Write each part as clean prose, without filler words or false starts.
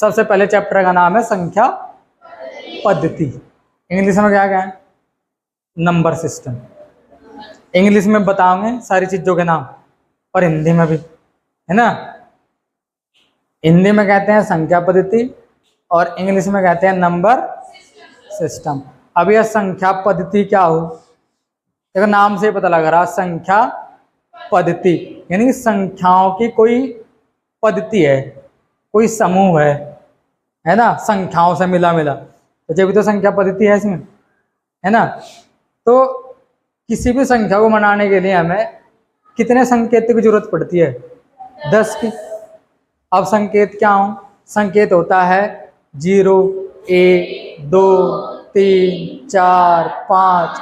सबसे पहले चैप्टर का नाम है संख्या पद्धति। इंग्लिश में क्या क्या है? Number system. इंग्लिश में बताओगे सारी चीजों के नाम, और हिंदी में भी, है ना। हिंदी में कहते हैं संख्या पद्धति और इंग्लिश में कहते हैं नंबर सिस्टम। अब यह संख्या पद्धति क्या हो? देखो नाम से पता लग रहा, संख्या पद्धति यानी संख्याओं की कोई पद्धति है, कोई समूह है ना, संख्याओं से मिला मिला, तो जब भी तो संख्या पद्धति है इसमें, है ना। तो किसी भी संख्या को मनाने के लिए हमें कितने संकेत की जरूरत पड़ती है? 10 की। अब संकेत क्या हो? संकेत होता है 0, 1, 2, 3, 4, 5,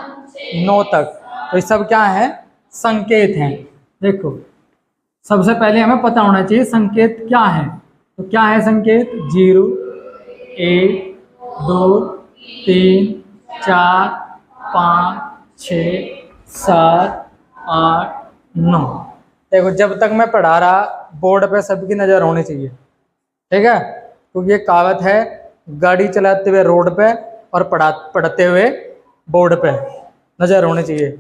9 तक। तो ये सब क्या है? संकेत हैं। देखो सबसे पहले हमें पता होना चाहिए संकेत क्या है। तो क्या है संकेत? 0, 1, 2, 3, 4, 5, 6, 7, 8, 9। देखो जब तक मैं पढ़ा रहा बोर्ड पे सबकी नज़र होनी चाहिए, ठीक है, क्योंकि ये कहावत है गाड़ी चलाते हुए रोड पे और पढ़ते हुए बोर्ड पे नज़र होनी चाहिए।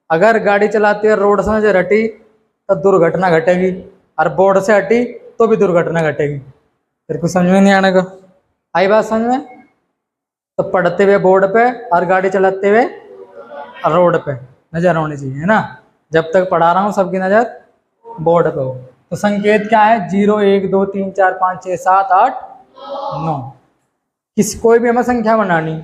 अगर गाड़ी चलाते हुए रोड से नज़र हटी तो दुर्घटना घटेगी, और बोर्ड से हटी तो भी दुर्घटना घटेगी। फिर कुछ समझ में नहीं आने को, आई बात समझ में? तो पढ़ते हुए बोर्ड पे और गाड़ी चलाते हुए रोड पे नज़र होनी चाहिए, है ना। जब तक पढ़ा रहा हूँ सबकी नज़र बोर्ड पे हो। तो संकेत क्या है? 0, 1, 2, 3, 4, 5, 6, 7, 8, 9। कोई भी हमें संख्या बनानी,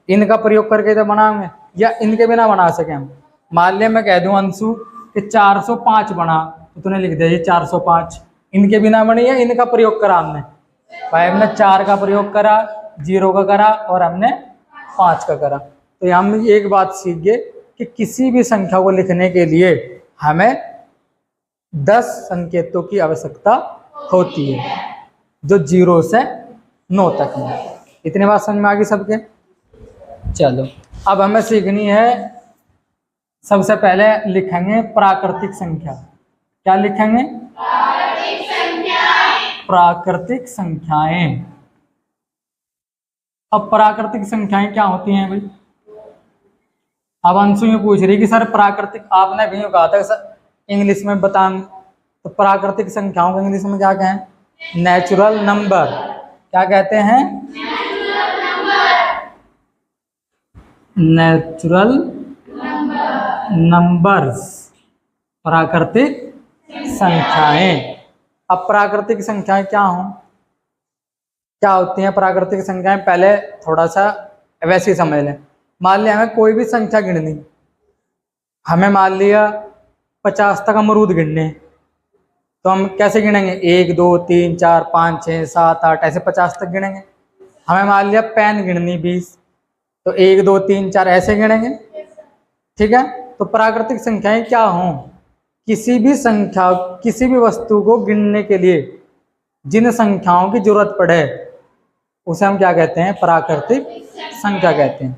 इनका प्रयोग करके तो बनाएंगे या इनके बिना बना सके हम। मान लिया मैं कह दूं अंशु कि 405 बना, तो तूने लिख दिया ये 405। इनके बिना बनी है, इनका प्रयोग करा हमने। भाई हमने 4 का प्रयोग करा, 0 का करा और हमने 5 का करा। तो हम एक बात सीख गए कि किसी भी संख्या को लिखने के लिए हमें 10 संकेतों की आवश्यकता होती है, जो 0 से 9 तक है। इतने बात समझ में आ गई सबके? चलो अब हमें सीखनी है, सबसे पहले लिखेंगे प्राकृतिक संख्या। क्या लिखेंगे? प्राकृतिक संख्याएं। अब प्राकृतिक संख्याएं क्या होती हैं भाई? अब अंशु ये पूछ रही कि सर प्राकृतिक, आपने भी कहा था सर इंग्लिश में बता, तो प्राकृतिक संख्याओं को इंग्लिश में क्या कहें? Natural number. क्या कहते हैं? नेचुरल नंबर्स, प्राकृतिक संख्याएं। अब प्राकृतिक संख्याएं क्या क्या होती हैं प्राकृतिक संख्याएं? पहले थोड़ा सा वैसे ही समझ लें। मान लिया हमें कोई भी संख्या गिननी, हमें मान लिया 50 तक अमरूद गिनने, तो हम कैसे गिनेंगे? 1, 2, 3, 4, 5, 6, 7, 8 ऐसे 50 तक गिनेंगे। हमें मान लिया पेन गिननी 20, तो 1, 2, 3, 4 ऐसे गिनेंगे, ठीक है। तो प्राकृतिक संख्याएं क्या हों? किसी भी संख्या, किसी भी वस्तु को गिनने के लिए जिन संख्याओं की जरूरत पड़े उसे हम क्या कहते हैं? प्राकृतिक संख्या कहते हैं।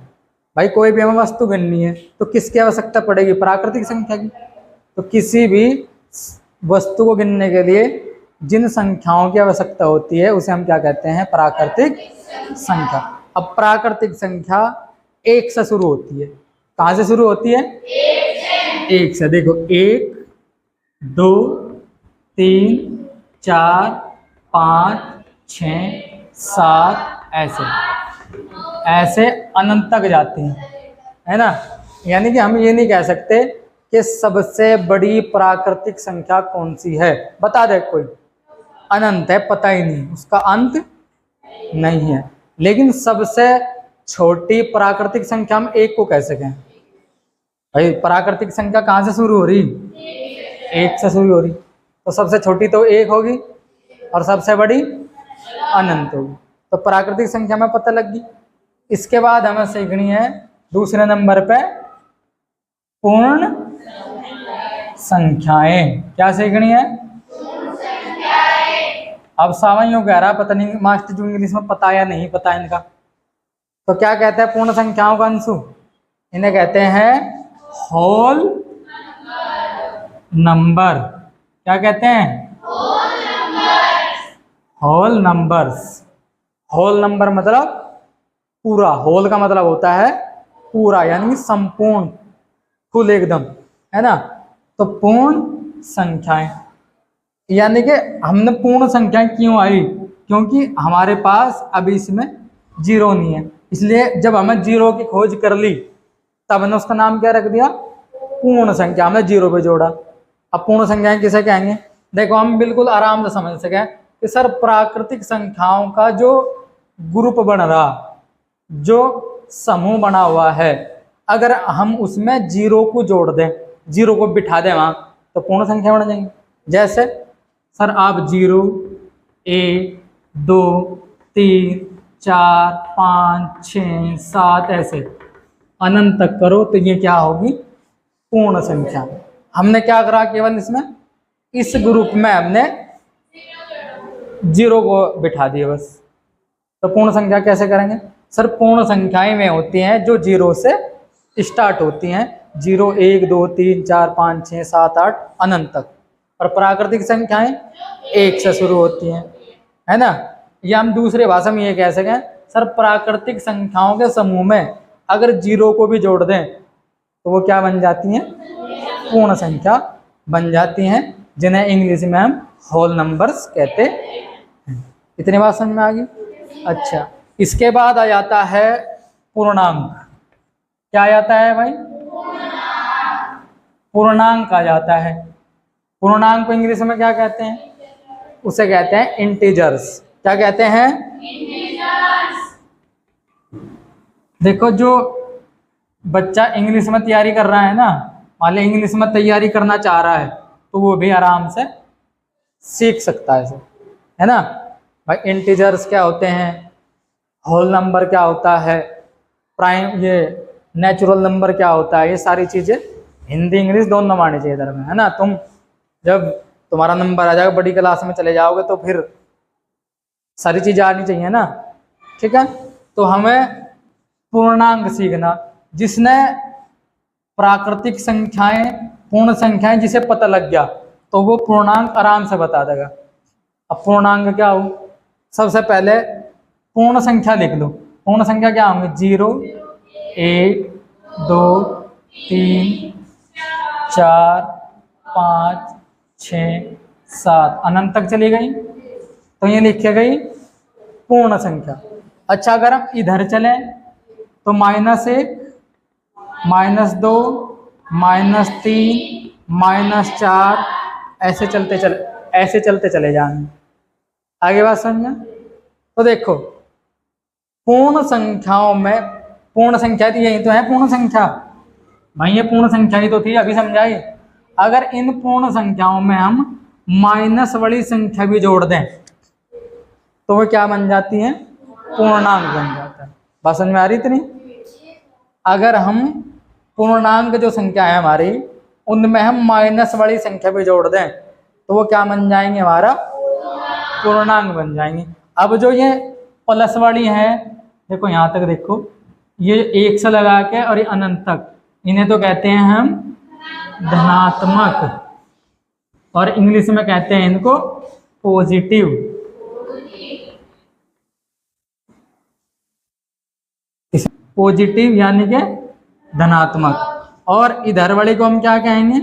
भाई कोई भी हमें वस्तु गिननी है तो किसकी आवश्यकता पड़ेगी? प्राकृतिक संख्या की। तो किसी भी वस्तु को गिनने के लिए जिन संख्याओं की आवश्यकता होती है उसे हम क्या कहते हैं? प्राकृतिक संख्या। अब प्राकृतिक संख्या 1 से शुरू होती है। कहाँ से शुरू होती है? 1 से। देखो 1, 2, 3, 4, 5, 6, 7 ऐसे अनंत तक जाती हैं, है ना। यानी कि हम ये नहीं कह सकते कि सबसे बड़ी प्राकृतिक संख्या कौन सी है, बता दे कोई। अनंत है, पता ही नहीं, उसका अंत नहीं है। लेकिन सबसे छोटी प्राकृतिक संख्या हम 1 को कह सकें। भाई प्राकृतिक संख्या कहाँ से शुरू हो रही? 1 से शुरू हो रही। तो सबसे छोटी तो 1 होगी और सबसे बड़ी अनंत होगी। तो प्राकृतिक संख्या में पता लग गई। इसके बाद हमें सीखनी है दूसरे नंबर पे पूर्ण संख्याएं। क्या सीखनी है? अब सावन यूं कह रहा, पता नहीं मास्टर जी इंग्लिश में पता या नहीं पता इनका। तो क्या कहते हैं पूर्ण संख्याओं का अंशु? इन्हें कहते हैं होल नंबर। क्या कहते हैं? Whole numbers. होल नंबर मतलब पूरा, होल का मतलब होता है पूरा, यानी कि संपूर्ण, फुल एकदम, है ना। तो पूर्ण संख्याएं, यानी कि हमने पूर्ण संख्याएं क्यों आई, क्योंकि हमारे पास अभी इसमें जीरो नहीं है, इसलिए जब हमें जीरो की खोज कर ली तब हमने उसका नाम क्या रख दिया, पूर्ण संख्या, हमने जीरो पे जोड़ा। अब पूर्ण संख्याएं किसे कहेंगे, देखो हम बिल्कुल आराम से समझ सकें कि सर प्राकृतिक संख्याओं का जो ग्रुप बन रहा, जो समूह बना हुआ है, अगर हम उसमें जीरो को जोड़ दें, जीरो को बिठा दें वहां, तो पूर्ण संख्या बन जाएंगी। जैसे सर आप 0, 1, 2, 3, 4, 5, 6, 7 ऐसे अनंत तक करो तो ये क्या होगी, पूर्ण संख्या। हमने क्या करा, केवल इसमें इस ग्रुप में हमने जीरो को बिठा दिया बस। तो पूर्ण संख्या कैसे करेंगे, सर पूर्ण संख्याएं में होती हैं जो जीरो से स्टार्ट होती हैं, 0, 1, 2, 3, 4, 5, 6, 7, 8 अनंत तक। और प्राकृतिक संख्याएं 1 से शुरू होती हैं, है ना। या हम दूसरे भाषा में ये कह सकें, सर प्राकृतिक संख्याओं के समूह में अगर जीरो को भी जोड़ दें तो वो क्या बन जाती हैं, पूर्ण संख्या बन जाती हैं, जिन्हें इंग्लिश में हम होल नंबर्स कहते हैं। इतनी बात समझ में आ गई। अच्छा, इसके बाद आ जाता है पूर्णांक। क्या आ जाता है भाई, पूर्णांक आ जाता है। पूर्णांक को इंग्लिश में क्या कहते हैं, उसे कहते हैं इंटीजर्स। क्या कहते हैं, देखो जो बच्चा इंग्लिश में तैयारी कर रहा है ना, मान ली इंग्लिश में तैयारी करना चाह रहा है, तो वो भी आराम से सीख सकता है, है ना भाई। इंटीजर्स क्या होते हैं, होल नंबर क्या होता है, प्राइम ये नेचुरल नंबर क्या होता है, ये सारी चीजें हिंदी इंग्लिश दोनों मारनी चाहिए इधर में, है ना। तुम जब तुम्हारा नंबर आ जाएगा, बड़ी क्लास में चले जाओगे, तो फिर सारी चीजें आनी चाहिए ना, ठीक है। तो हमें पूर्णांक सीखना, जिसने प्राकृतिक संख्याएं, पूर्ण संख्याएं जिसे पता लग गया तो वो पूर्णांक आराम से बता देगा। अब पूर्णांक क्या हो, सबसे पहले पूर्ण संख्या लिख लो। पूर्ण संख्या क्या होंगे, 0, 1, 2, 3, 4, 5, 6, 7 अनंत तक चली गई, तो ये लिखी गई पूर्ण संख्या। अच्छा, अगर हम इधर चलें तो -1, -2, -3, -4 ऐसे चलते चले जाएंगे। आगे बात समझना। तो देखो पूर्ण संख्याओं में, पूर्ण संख्या थी, यही तो है पूर्ण संख्या भाई, ये पूर्ण संख्या ही तो थी, अभी समझाई। अगर इन पूर्ण संख्याओं में हम माइनस वाली संख्या भी जोड़ दें तो वो क्या बन जाती है, पूर्णांक बन जाता है। बात समझ में आ रही इतनी। अगर हम पूर्णांक जो संख्या है हमारी, उनमें हम माइनस वाली संख्या भी जोड़ दें तो वो क्या बन जाएंगे, हमारा पूर्णांक बन जाएंगे। अब जो ये प्लस वाली है, देखो यहाँ तक देखो, ये 1 से लगा के और ये अनंत तक, इन्हें तो कहते हैं हम धनात्मक, और इंग्लिश में कहते हैं इनको पॉजिटिव। पॉजिटिव यानी कि धनात्मक। और इधर वाले को हम क्या कहेंगे,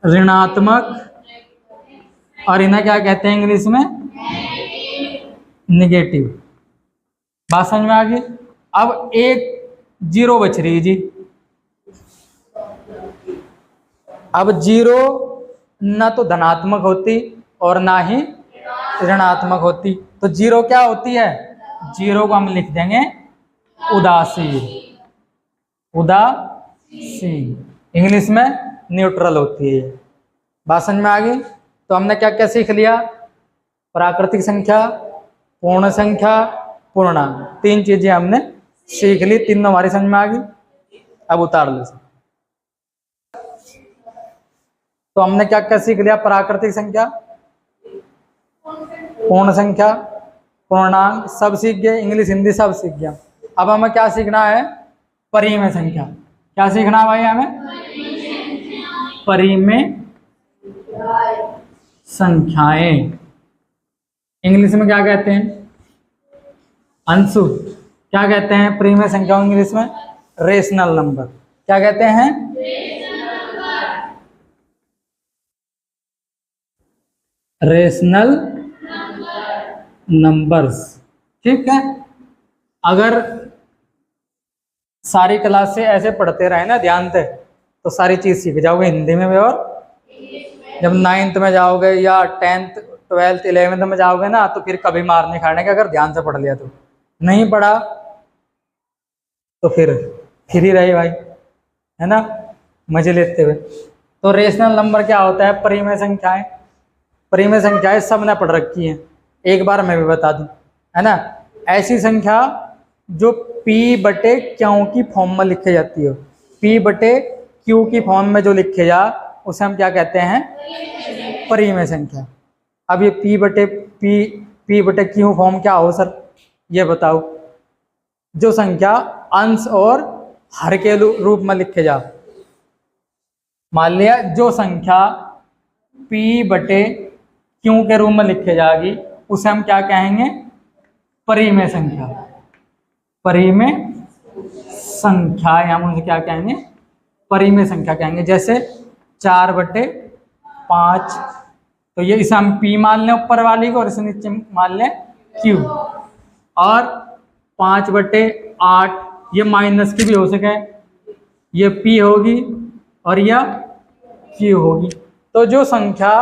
ऋणात्मक, और इन्हें क्या कहते हैं इंग्लिश में, नेगेटिव। बात समझ में आ गई। अब एक 0 बच रही है जी। अब 0 ना तो धनात्मक होती और ना ही ऋणात्मक होती, तो 0 क्या होती है, 0 को हम लिख देंगे उदासीन। उदासीन इंग्लिश में न्यूट्रल होती है। बात समझ में आ गई। तो हमने क्या क्या सीख लिया, प्राकृतिक संख्या, पूर्ण संख्या, पूर्णांक, 3 चीजें हमने सीख ली, तीनों हमारी समझ में आ गई। अब उतार लो। तो हमने क्या क्या सीख लिया, प्राकृतिक संख्या, पूर्ण संख्या, पूर्णांक सब सीख गए, इंग्लिश हिंदी सब सीख गया। अब हमें क्या सीखना है, परिमेय संख्या। क्या सीखना है भाई हमें, परिमेय संख्याएं। इंग्लिश में क्या कहते हैं अंशु? क्या कहते हैं परिमेय संख्या इंग्लिश में? Rational number. क्या कहते हैं? Rational numbers. ठीक है, अगर सारी क्लास से ऐसे पढ़ते रहे ना ध्यान से तो सारी चीज सीख जाओगे हिंदी में भी, और जब 9th में जाओगे या 10th 12th 11th में जाओगे ना तो फिर कभी मार नहीं खाने का अगर ध्यान से पढ़ लिया तो। नहीं पढ़ा तो फिर ही रही भाई, है ना, मजे लेते हुए। तो रेशनल नंबर क्या होता है? परिमेय संख्याएं। परिमेय संख्याएं सब ने पढ़ रखी हैं, एक बार मैं भी बता दूं, है ना। ऐसी संख्या जो P बटे क्यू की फॉर्म में लिखी जाती हो, P बटे क्यू की फॉर्म में जो लिखे जा उसे हम क्या कहते हैं? परिमेय संख्या। अब ये P बटे क्यू फॉर्म क्या हो सर, ये बताओ। जो संख्या अंश और हर के रूप में लिखे जा, मान लिया जो संख्या P बटे क्यू के रूप में लिखे जाएगी उसे हम क्या कहेंगे? परिमेय संख्या। परिमेय संख्या या हम उसे क्या कहेंगे? परिमेय संख्या कहेंगे। जैसे 4/5, तो ये इसे हम P मान लें ऊपर वाली को और इसे नीचे मान लें Q। और 5/8 ये माइनस की भी हो सके, ये P होगी और यह Q होगी। तो जो संख्या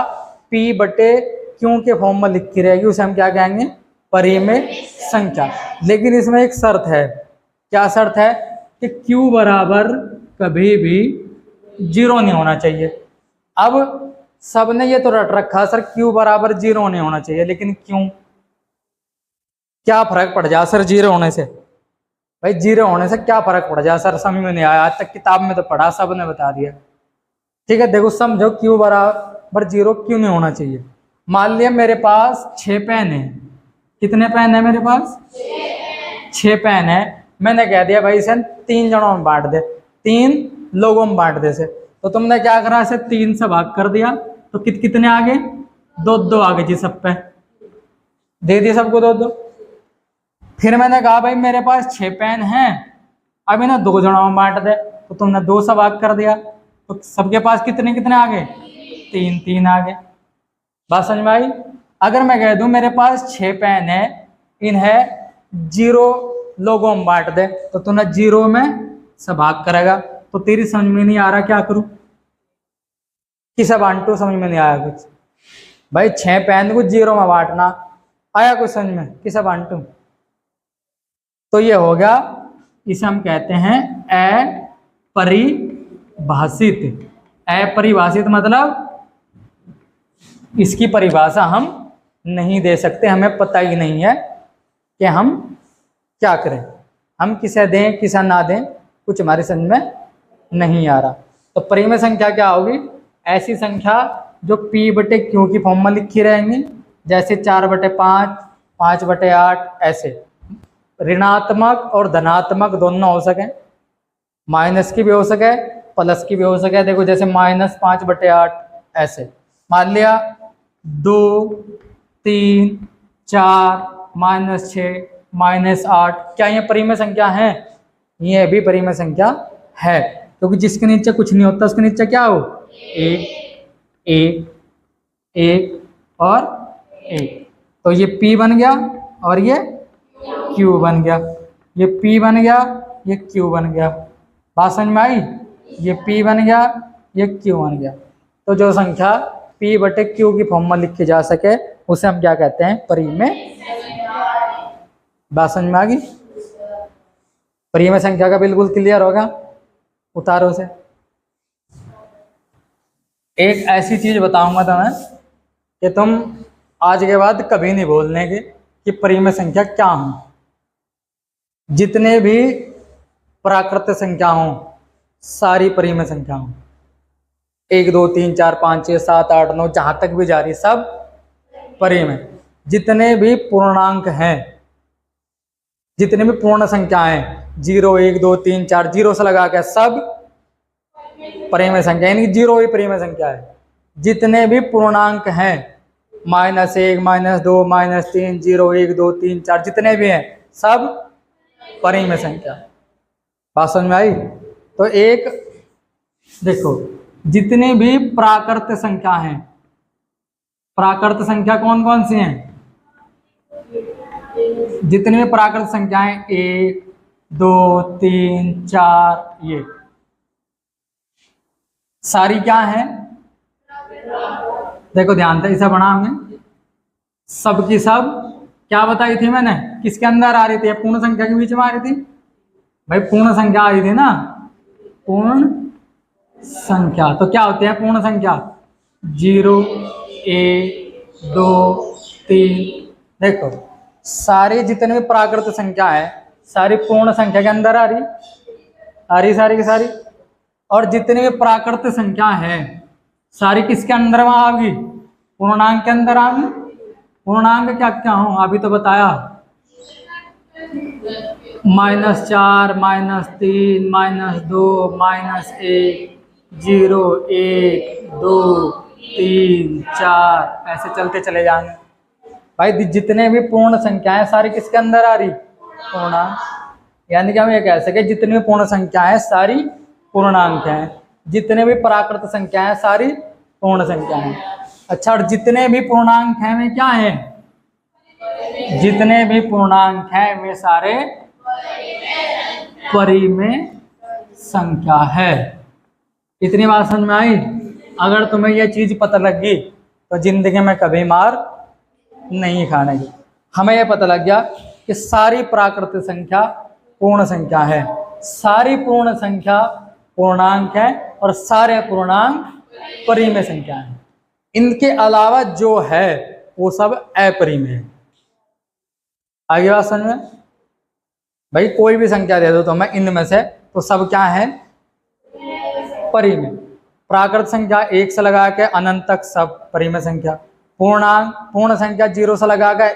P बटे Q के फॉर्म में लिखी रहेगी उसे हम क्या कहेंगे? परिमेय संख्या। लेकिन इसमें एक शर्त है। क्या शर्त है? कि Q बराबर कभी भी 0 नहीं होना चाहिए। अब सबने ये तो रट रखा सर Q बराबर 0 नहीं होना चाहिए, लेकिन क्यों? क्या फर्क पड़ जाए सर 0 होने से? भाई 0 होने से क्या फर्क पड़ जाए सर, समझ में नहीं आया। आज तक किताब में तो पढ़ा, सब ने बता दिया। ठीक है, देखो समझो Q बराबर 0 क्यों नहीं होना चाहिए। मान लिया मेरे पास 6 पेन है। कितने पेन है मेरे पास? 6 पेन है। मैंने कह दिया भाई इसे 3 जनों में बांट दे, 3 लोगों में बांट दे से। तो तुमने क्या करा, इसे 3 से भाग कर दिया तो कितने आ गए? 2 आ गए जी, सब पे दे दिए सबको 2। फिर मैंने कहा भाई मेरे पास 6 पेन हैं, अब इन्हें 2 जनों में बांट दे, तो तुमने 2 से भाग कर दिया तो सबके पास कितने आ गए? 3 आ गए। बात समझ में आई? अगर मैं कह दूं मेरे पास 6 पेन है, इन्हें 0 लोगों में बांट दे, तो तूने 0 में से भाग करेगा। तो तेरी समझ में नहीं आ रहा क्या करूं, किसे बांटू? समझ में नहीं आया कुछ। भाई 6 पेन को 0 में बांटना आया कुछ समझ में? किसे बांटू? तो ये हो गया, इसे हम कहते हैं अपरिभाषित। अपरिभाषित मतलब इसकी परिभाषा हम नहीं दे सकते, हमें पता ही नहीं है कि हम क्या करें, हम किसे दें किसे ना दें, कुछ हमारी समझ में नहीं आ रहा। तो परिमेय संख्या क्या होगी? ऐसी संख्या जो P बटे Q की फॉर्म में लिखी रहेंगी, जैसे 4/5, 5/8, ऐसे। ऋणात्मक और धनात्मक दोनों हो सके, माइनस की भी हो सके प्लस की भी हो सके। देखो जैसे -5/8 ऐसे। मान लिया 2, 3, 4, -6, -8, क्या ये परिमेय संख्या है? ये भी परिमेय संख्या है, क्योंकि जिसके नीचे कुछ नहीं होता उसके नीचे क्या हो? 1, 1, 1 और 1। तो ये P बन गया और ये Q बन गया। ये P बन गया, ये Q बन गया। बात समझ में आई? ये P बन गया, ये Q बन गया। तो जो संख्या P बटे Q की फॉर्म में लिखी जा सके उसे हम क्या कहते हैं? परिमेय। बात समझ में आ गई? परिमेय संख्या का बिल्कुल क्लियर होगा, उतारो से। एक ऐसी चीज बताऊंगा तुम्हें कि तुम आज के बाद कभी नहीं बोलने के कि परिमेय संख्या क्या हो। जितने भी प्राकृत संख्या हो सारी परिमेय संख्या हो, 1, 2, 3, 4, 5, 6, 7, 8, 9 जहां तक भी जा रही सब परिमेय। जितने भी पूर्णांक हैं, जितने भी पूर्ण संख्याएं 0, 1, 2, 3, 4 0 से लगा के सब परिमेय संख्या, यानी 0 ही परिमेय संख्या है। जितने भी पूर्णांक हैं -1 -2 -3 0 1 2 3 4 जितने भी हैं सब परिमेय संख्या। बात समझ में आई? तो एक देखो, जितने भी प्राकृत संख्या हैं, प्राकृत संख्या कौन कौन सी हैं? जितनी भी प्राकृत संख्याएं 1 2 3 4 ये सारी क्या है? देखो ध्यान से इसे बनाओगे, सब की सब क्या बताई थी मैंने, किसके अंदर आ रही थी? पूर्ण संख्या के बीच में आ रही थी भाई, पूर्ण संख्या आ रही थी ना, पूर्ण संख्या। तो क्या होते हैं पूर्ण संख्या? 0 1 2 3। देखो सारी जितने भी प्राकृत संख्या है सारी पूर्ण संख्या के अंदर आ रही सारी की सारी। और जितनी भी प्राकृत संख्या है सारी किसके अंदर में आ गई? पूर्णांक के अंदर आ गई। पूर्णांक क्या क्या हो अभी तो बताया, -4 -3 -2 -1 0 1 2 3 4 ऐसे चलते चले जाएंगे भाई। जितने भी पूर्ण संख्याएं सारी किसके अंदर आ रही? पूर्णांक। यानी कि हम ये कह सके जितनी भी पूर्ण संख्याएं सारी पूर्णांक हैं, जितने भी प्राकृत संख्याएं सारी पूर्ण संख्या हैं। अच्छा, और जितने भी पूर्णांक हैं वे क्या हैं? जितने भी पूर्णांक हैं वे सारे परिमेय संख्या है। इतनी बात समझ में आई? अगर तुम्हें यह चीज पता लग गई तो जिंदगी में कभी मार नहीं खाने की। हमें यह पता लग गया कि सारी प्राकृत संख्या पूर्ण संख्या है, सारी पूर्ण संख्या पूर्णांक है और सारे पूर्णांक परिमेय संख्या है। इनके अलावा जो है वो सब अपरिमेय है। आगे बात समझ में? भाई कोई भी संख्या दे दो तो मैं इनमें से, तो सब क्या है? परिमेय। प्राकृत संख्या 1 से लगा के अनंत तक सब परिमेय संख्या। पूर्णांक पूर्ण संख्या 0 से लगा के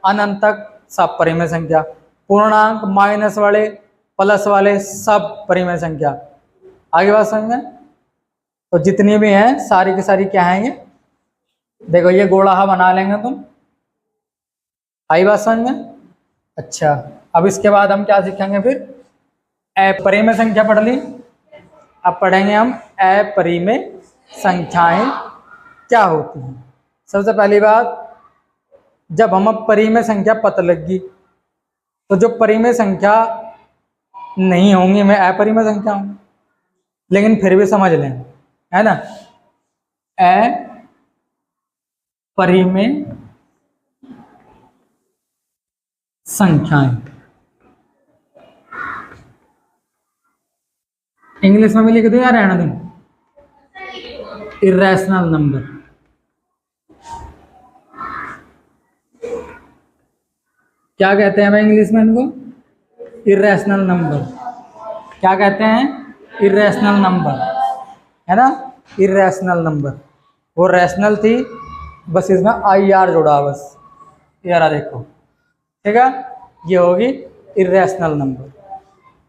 अनंत तक सब परिमेय संख्या। पूर्णांक माइनस वाले प्लस वाले सब परिमेय संख्या। आगे बात समझ में? तो जितनी भी हैं सारी की सारी क्या है? ये देखो ये गोला बना लेंगे तुम। आई बात समझ में? अच्छा, अब इसके बाद हम क्या सीखेंगे फिर? अपरिमेय संख्या पढ़ ली, अब पढ़ेंगे हम अपरिमेय संख्याएं क्या होती हैं। सबसे पहली बात, जब हम परिमेय संख्या पता लगी तो जो परिमेय संख्या नहीं होंगी मैं अपरिमेय संख्या होंगी, लेकिन फिर भी समझ लें, है ना? अपरिमेय संख्याएं इंग्लिश में भी लिख दो या रहना दो? Irrational number. क्या कहते हैं भाई इंग्लिश में इनको? Irrational number. क्या कहते हैं? इरेशनल नंबर, है ना? Irrational number. वो रैशनल थी, बस इसमें IR जोड़ा बस। ये रहा देखो, ठीक है? ये होगी इरेशनल नंबर।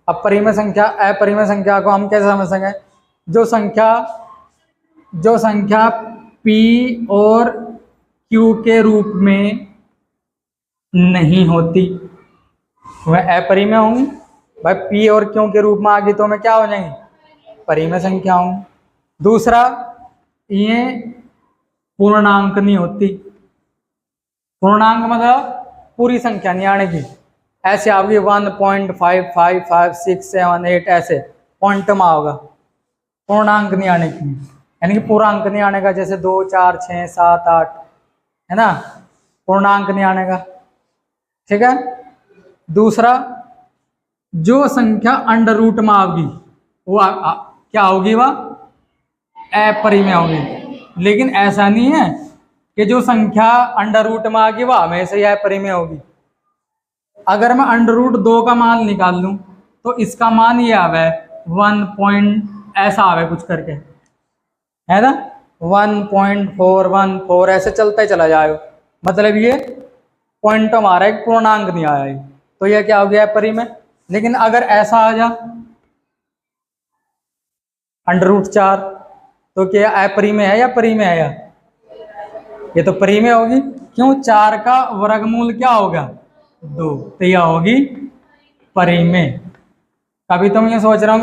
अब परिमेय संख्या, अपरिमेय संख्या को हम कैसे समझ सकें? जो संख्या P और Q के रूप में नहीं होती वह अपरिमेय होंगी। भाई P और Q के रूप में आ गई तो मैं क्या हो जाएंगी? परिमेय संख्या होंगी। दूसरा, ये पूर्णांक नहीं होती। पूर्णांक मतलब पूरी संख्या नहीं आने की। ऐसे आपकी 1.555678 ऐसे पॉइंट में होगा, पूर्णांक नहीं आने की, यानी कि पूरा अंक नहीं आने का। जैसे 2 4 6 7 8, है ना? पूर्णांक नहीं आने का, ठीक है? दूसरा, जो संख्या अंडर रूट में होगी वो क्या होगी? वह अपरिमेय होगी। लेकिन ऐसा नहीं है कि जो संख्या अंडर रूट में आ गई वह हमेशा ही अपरिमेय होगी। अगर मैं अंडर रूट 2 का मान निकाल लूं तो इसका मान ये आवे 1 पॉइंट ऐसा आवे कुछ करके, है ना? 1.414 ऐसे चलता ही चला जाएगा। मतलब ये पॉइंट हमारा एक पूर्णांक नहीं आया है, तो यह क्या हो गया? अपरिमेय। लेकिन अगर ऐसा आ जा अंडर रूट 4 तो क्या अपरिमेय है या परिमेय है? ये तो परिमेय होगी, क्यों? 4 का वर्गमूल क्या होगा? 2, तो यह होगी परिमेय। कभी तो मैं ये सोच रहा हूँ